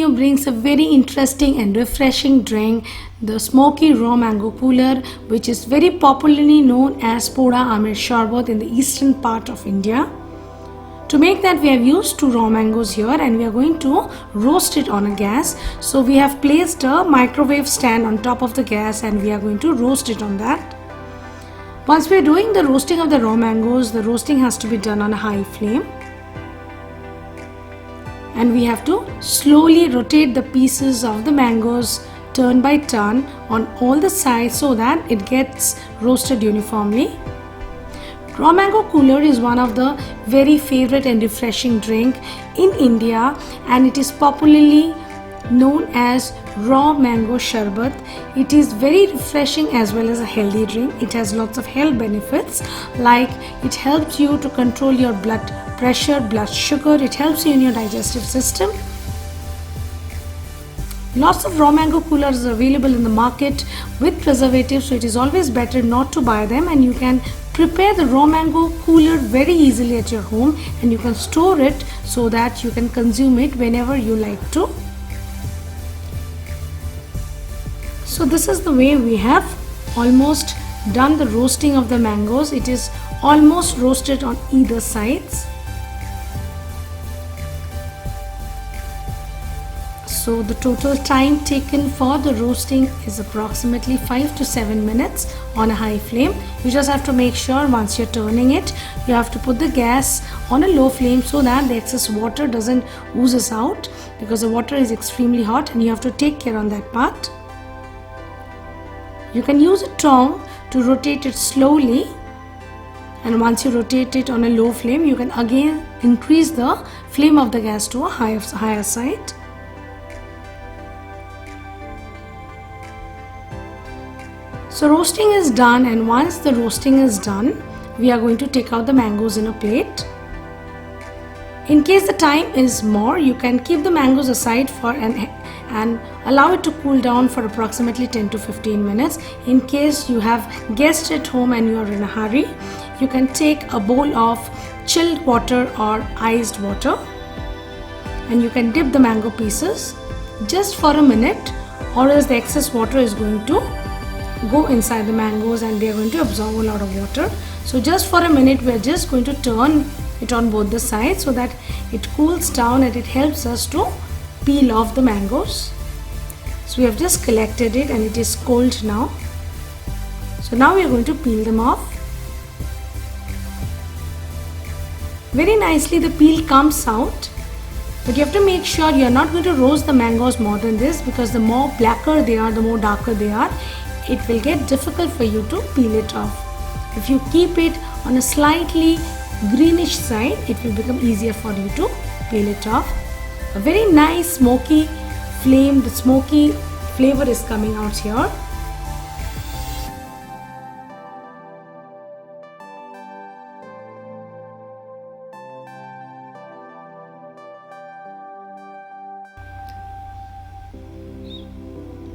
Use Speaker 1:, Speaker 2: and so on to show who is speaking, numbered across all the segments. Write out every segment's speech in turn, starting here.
Speaker 1: you brings a very interesting and refreshing drink, the smoky raw mango cooler, which is very popularly known as Poda Amir Sharbat in the eastern part of India. To make that, we have used 2 raw mangoes here and we are going to roast it on a gas. So we have placed a microwave stand on top of the gas and we are going to roast it on that. Once we are doing the roasting of the raw mangoes, the roasting has to be done on a high flame. And we have to slowly rotate the pieces of the mangoes turn by turn on all the sides so that it gets roasted uniformly. Raw mango cooler is one of the very favorite and refreshing drink in India and it is popularly known as raw mango sharbat. It is very refreshing as well as a healthy drink. It has lots of health benefits, like it helps you to control your blood pressure, blood sugar, it helps you in your digestive system. Lots of raw mango coolers are available in the market with preservatives, so it is always better not to buy them, and you can prepare the raw mango cooler very easily at your home and you can store it so that you can consume it whenever you like to. So this is the way we have almost done the roasting of the mangoes. It is almost roasted on either sides. So the total time taken for the roasting is approximately 5 to 7 minutes on a high flame. You just have to make sure once you're turning it, you have to put the gas on a low flame so that the excess water doesn't oozes out, because the water is extremely hot and you have to take care on that part. You can use a tongue to rotate it slowly, and once you rotate it on a low flame, you can again increase the flame of the gas to a higher side. So roasting is done, and once the roasting is done, we are going to take out the mangoes in a plate. In case the time is more, you can keep the mangoes aside for and allow it to cool down for approximately 10 to 15 minutes. In case you have guests at home and you are in a hurry, you can take a bowl of chilled water or iced water and you can dip the mango pieces just for a minute, or else the excess water is going to go inside the mangoes and they are going to absorb a lot of water. So just for a minute we are just going to turn it on both the sides so that it cools down and it helps us to peel off the mangoes. So we have just collected it and it is cold now. So now we are going to peel them off. Very nicely the peel comes out, but you have to make sure you are not going to roast the mangoes more than this, because the more blacker they are, the more darker they are, it will get difficult for you to peel it off. If you keep it on a slightly greenish side, it will become easier for you to peel it off. A very nice smoky flame, the smoky flavor is coming out here.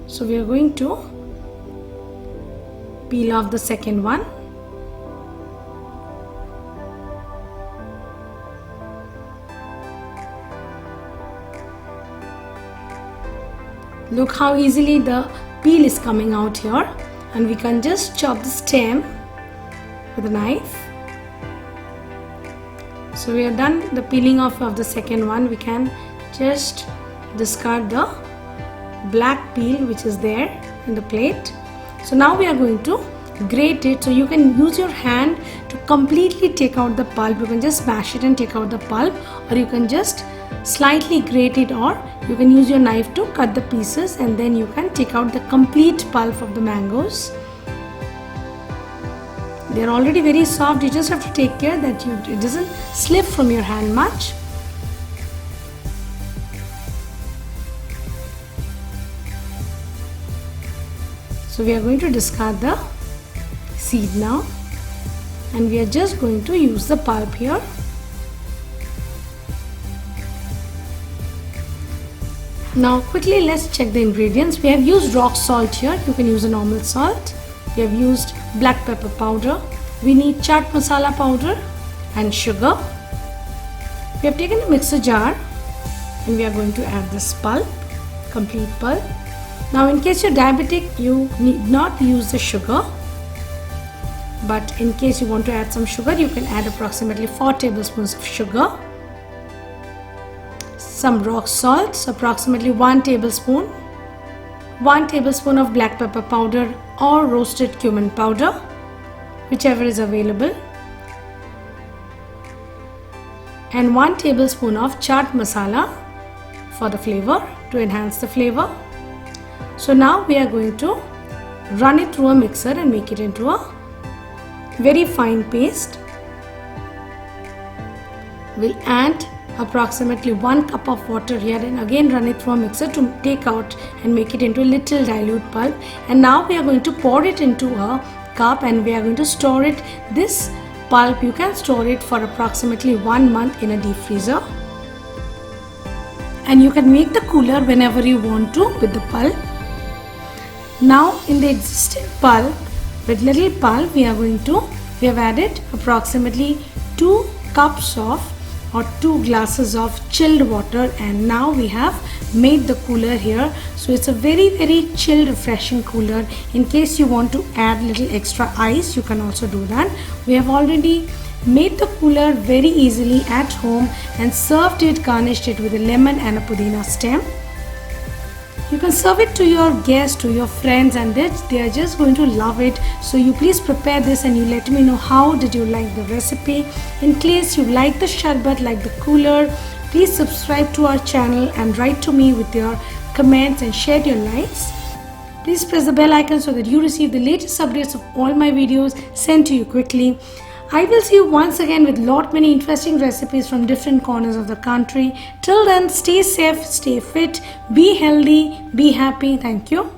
Speaker 1: So we are going to peel off the second one. Look how easily the peel is coming out here, and we can just chop the stem with a knife. So we are done the peeling off of the second one. We can just discard the black peel which is there in the plate. So now we are going to grate it. So you can use your hand to completely take out the pulp. You can just smash it and take out the pulp, or you can just slightly grate it, or you can use your knife to cut the pieces and then you can take out the complete pulp of the mangoes. They are already very soft. You just have to take care that it doesn't slip from your hand much. So we are going to discard the seed now, and we are just going to use the pulp here. Now quickly let's check the ingredients. We have used rock salt here. You can use a normal salt. We have used black pepper powder. We need chaat masala powder and sugar. We have taken a mixer jar and we are going to add this pulp, complete pulp. Now in case you're diabetic, you need not use the sugar, but in case you want to add some sugar, you can add approximately 4 tablespoons of sugar. Some rock salts, approximately 1 tablespoon. 1 tablespoon of black pepper powder or roasted cumin powder, whichever is available. And 1 tablespoon of chaat masala for the flavor, to enhance the flavor. So now we are going to run it through a mixer and make it into a very fine paste. We'll add approximately 1 cup of water here and again run it through a mixer to take out and make it into a little dilute pulp. And now we are going to pour it into a cup and we are going to store it. This pulp, you can store it for approximately 1 month in a deep freezer. And you can make the cooler whenever you want to with the pulp. Now in the existing pulp, with little pulp, we have added approximately 2 cups of or 2 glasses of chilled water, and now we have made the cooler here. So it's a very chilled, refreshing cooler. In case you want to add little extra ice, you can also do that. We have already made the cooler very easily at home and served it, garnished it with a lemon and a pudina stem. You can serve it to your guests, to your friends, and they are just going to love it. So you please prepare this and you let me know how did you like the recipe. In case you like the sharbat, like the cooler, please subscribe to our channel and write to me with your comments and share your likes. Please press the bell icon so that you receive the latest updates of all my videos sent to you quickly. I will see you once again with many interesting recipes from different corners of the country. Till then, stay safe, stay fit, be healthy, be happy. Thank you.